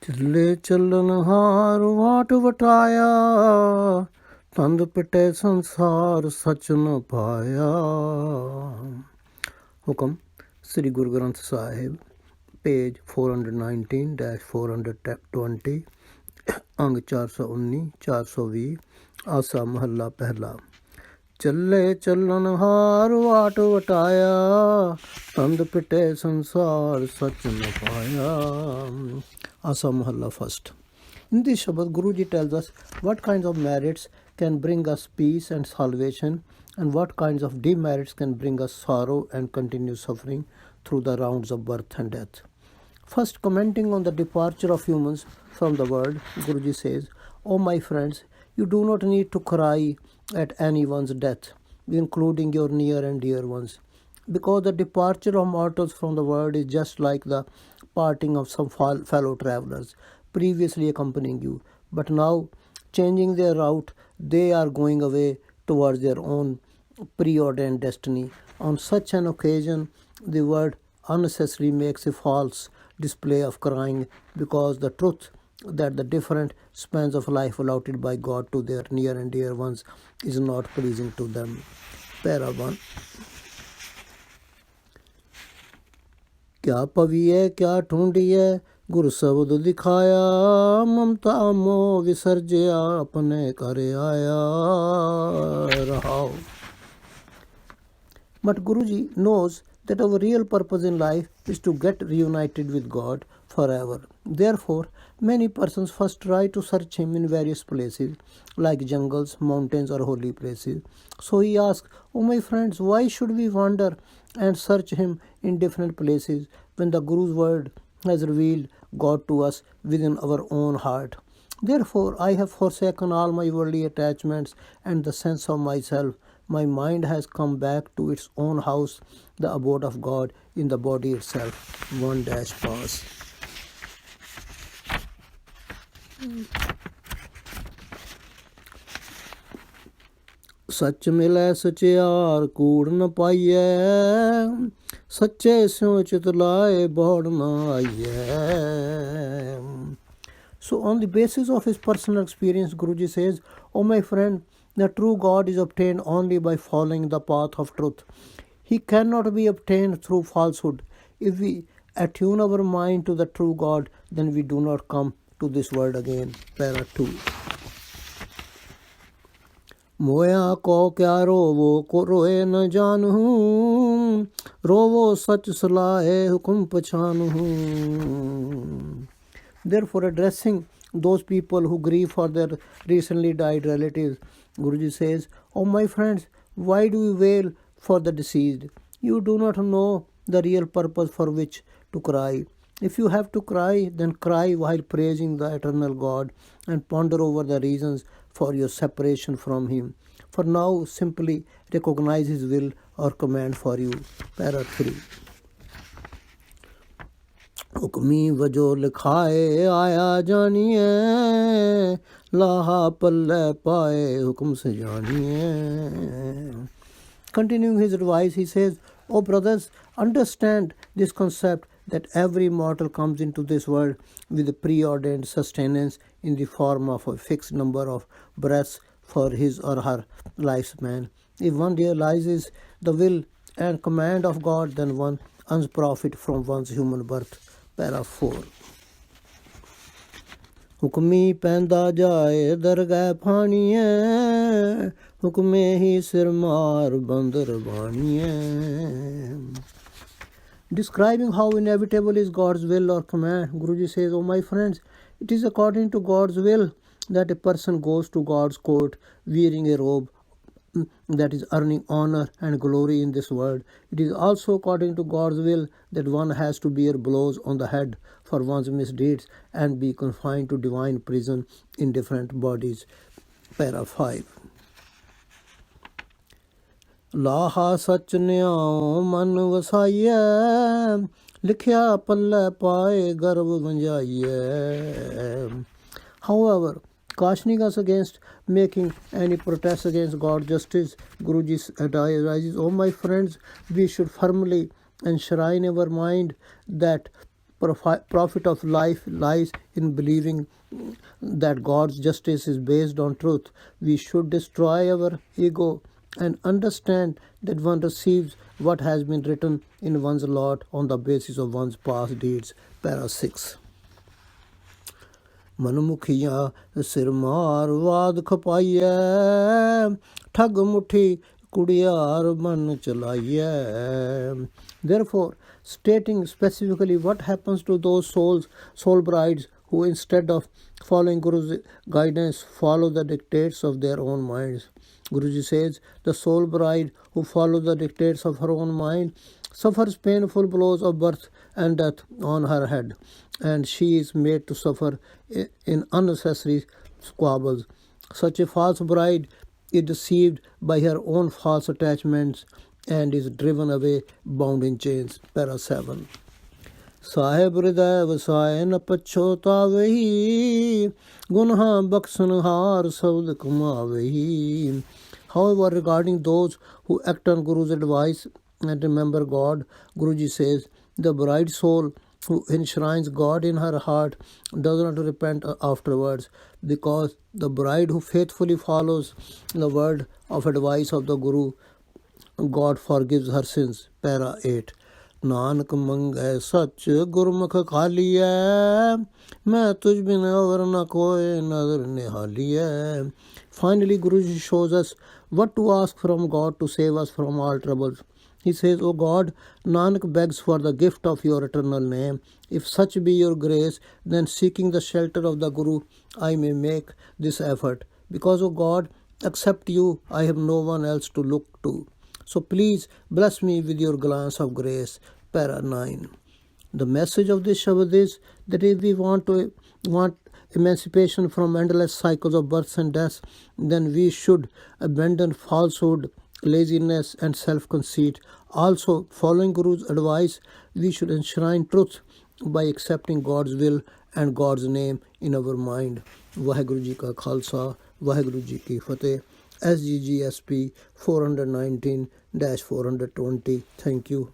ਚੱਲੇ ਚੱਲਨਹਾਰ ਵਾਟ ਵਟਾਇਆ, ਤੰਦ ਪਿਟੇ ਸੰਸਾਰ ਸਚ ਨ ਪਾਇਆ। ਹੁਕਮ ਸ੍ਰੀ ਗੁਰੂ ਗ੍ਰੰਥ ਸਾਹਿਬ, पेज 419-420, अंग 419, 420, आसा महला पहला। ਚੱਲੇ ਚੱਲਨਹਾਰ ਵਾਟ ਵਟਾਇਆ, ਤੰਦ ਪਿਟੇ ਸੰਸਾਰ ਸਚ ਨ ਪਾਇਆ। Asa Mahalla first. In this Shabad, Guruji tells us what kinds of merits can bring us peace and salvation, and what kinds of demerits can bring us sorrow and continued suffering through the rounds of birth and death. First, commenting on the departure of humans from the world, Guruji says, "O my friends, you do not need to cry at anyone's death, including your near and dear ones, because the departure of mortals from the world is just like the parting of some fellow travelers previously accompanying you. But now, changing their route, they are going away towards their own preordained destiny. On such an occasion, the word unnecessarily makes a false display of crying, because the truth that the different spans of life allotted by God to their near and dear ones is not pleasing to them." Para 1. क्या पविए क्या ढूंढिए गुरु शब्द दिखाया, ममता मोह विसर्जया अपने कर आया रहाओ. But Guruji knows that our real purpose in life is to get reunited with God forever. Therefore, many persons first try to search him in various places, like jungles, mountains, or holy places. So he asks, "O my friends, why should we wander and search him in different places when the Guru's word has revealed God to us within our own heart? Therefore, I have forsaken all my worldly attachments and the sense of myself. My mind has come back to its own house, the abode of God in the body itself." 1-pause. सच मिलै सचियार कूड़ न पाइयै, सच्चे स्यों चित लाए बौड़ न आइयै. So on the basis of his personal experience, Guruji says, "O my friend, the true God is obtained only by following the path of truth. He cannot be obtained through falsehood. If we attune our mind to the true God, then we do not come to this world again." Para 2. मोया को क्या रोवो को रोए न जानू, रोवो सच सलाहे हुकुम पछानू. Therefore, addressing those people who grieve for their recently died relatives, Guruji says, "O my friends, why do you wail for the deceased? You do not know the real purpose for which to cry. If you have to cry, then cry while praising the eternal God and ponder over the reasons for your separation from him. For now, simply recognize his will or command for you." Para 3. Hukmi वजो लिखाए आया जानिए, लाहा पल्ले पाए हुक्म से जानिए. Continuing his advice, he says, "O brothers, understand this concept that every mortal comes into this world with a preordained sustenance in the form of a fixed number of breaths for his or her lifespan. If one realizes the will and command of God, then one earns profit from one's human birth." Para 4. Hukmi पैंदा जाए दरगाह फानिए, हुक्मे ही सिर मार बंदर बानिए. Describing how inevitable is God's will or command, Guruji says, "O my friends, it is according to God's will that a person goes to God's court wearing a robe that is earning honor and glory in this world. It is also according to God's will that one has to bear blows on the head for one's misdeeds and be confined to divine prison in different bodies." Para 5. ਲਾਹਾ ਸੱਚ ਨਿਆਉ ਮਨ ਵਸਾਈਐ, ਲਿਖਿਆ ਪੱਲੇ ਪਾਏ ਗਰਭ ਵੰਜਾਈਐ. However, cautioning us against making any protest against God's justice, Guruji advises, "O my friends, we should firmly enshrine our mind that profit of life lies in believing that God's justice is based on truth. We should destroy our ego and understand that one receives what has been written in one's lot on the basis of one's past deeds. Para 6. ਮਨਮੁਖੀਆਂ ਸਿਰ ਮਾਰ ਵਾਦ ਖਪਾਈਐ ਠੱਗ ਮੁੱਠੀ ਕੁੜਿਆਰ ਮਨ ਚਲਾਈਐ. Therefore, stating specifically what happens to those soul brides who instead of following Guru's guidance follow the dictates of their own minds. Guruji says the soul bride who follows the dictates of her own mind suffers painful blows of birth and death on her head, and she is made to suffer in unnecessary squabbles. Such a false bride is deceived by her own false attachments and is driven away bound in chains. Para 7. ਸਾਹਿਬ ਹਿਰਦੈ ਵਸਾਏ ਨ ਪਛੋਤਾਵਹੀ ਗੁਨਾਹ ਬਖਸ਼ਨਹਾਰ ਸ਼ਬਦ ਕਮਾਵਹੀ. However, regarding those who act on Guru's advice and remember God, Guruji says, the bride soul who enshrines God in her heart does not repent afterwards, because the bride who faithfully follows the word of advice of the Guru, God forgives her sins. Para 8. Nanak ਮੰਗੈ ਸੱਚ ਗੁਰਮੁਖ ਖਾਲੀਐ ਮੈਂ ਤੁਝ ਬਿਨ ਅਵਰ ਨ ਕੋਇ ਨਜ਼ਰ ਨਿਹਾਲੀਐ. Finally, Guruji shows us what to ask from God to save us from all troubles. He says, O God, Nanak begs for the gift of your eternal name. If such be your grace, then seeking the shelter of the Guru, I may make this effort. Because, O God, except you, I have no one else to look to. So please bless me with your glance of grace. Para 9. The message of this Shabad is that if we want emancipation from endless cycles of births and deaths, then we should abandon falsehood, laziness and self-conceit. Also, following Guru's advice, we should enshrine truth by accepting God's will and God's name in our mind. Vaheguru Ji Ka Khalsa, Vaheguru Ji Ki Fateh. SGGSP 419-420. Thank you.